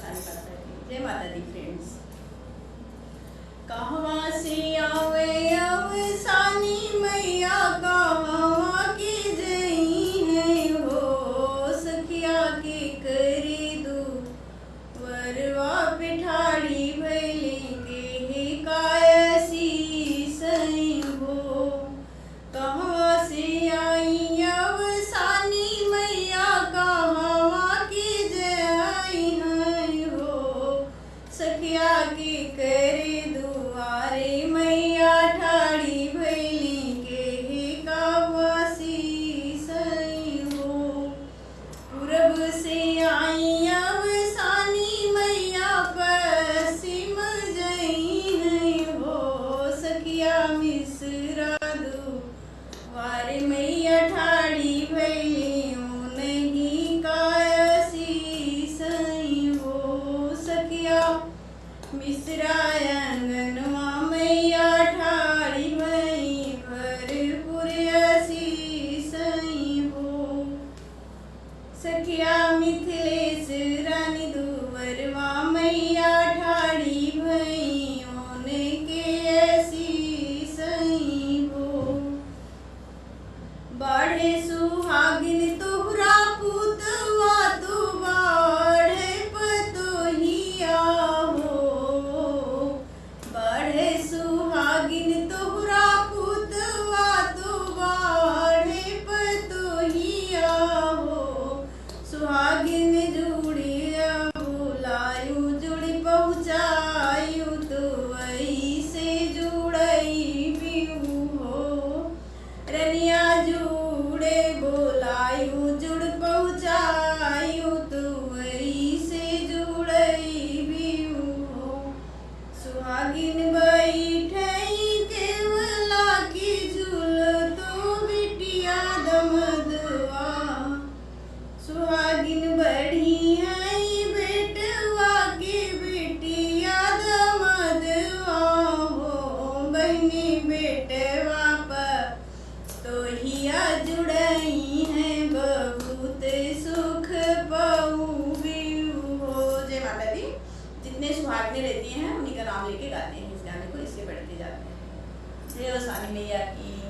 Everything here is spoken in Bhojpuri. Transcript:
सारी बात है। जय माता दी फ्रेंड्स। कहवा से आवे अवसानी मैया कहवा के जई है हो, सखिया के करी दू वरवा पिठाड़ी भैले के कायसी सई हो। कहवा से आई अवसानी मैया कहवा के जई है हो, सखिया के करे दुआरे मैया ठाड़ी भैली के कावासी सई हो। पूरब से आई अवसानी मैया पश्चिम जई है हो, सखिया मिश्रा दुआरे मैया ठाड़ी भैली नहीं कायसी सई हो। सखिया मिश्रा अंगनवा मैया ठाड़ी भई भरपुर आसी सई हो। सखिया मिथिलेश रानी दुवरवा मैया ठाड़ी भई ओने के ऐसी सई हो। बाढ़े सुहागिन तोहरा पुतवा तू बाढ़े पतोहिया हो। बाढ़े सुहागिन तोहरा पुतवा तू बाढ़े पतोहिया हो। सुहागिन जुड़िया बुलायु जुड़ी पहुँचायु तो ऐसे जुड़ई बिहू हो। रनिया जुड़े बोलायु जुड़ पहुँचायु तो ऐसे जुड़ई बिहू हो। सुहागिन बैठई केवला की झूल तो बिटिया दमदवा। सुहागिन बढ़ी है बेटवा के बिटिया दमदवा हो। बहनी बेटवा पर तो हिया जुड़ई है बहुत सुख पाऊ बिहू हो। जय माता दी। जितने सुहागने रहती हैं उन्हीं का नाम लेके गाते हैं इस गाने को, इससे बढ़ते जाते हैं। जय अवसानी मैया की।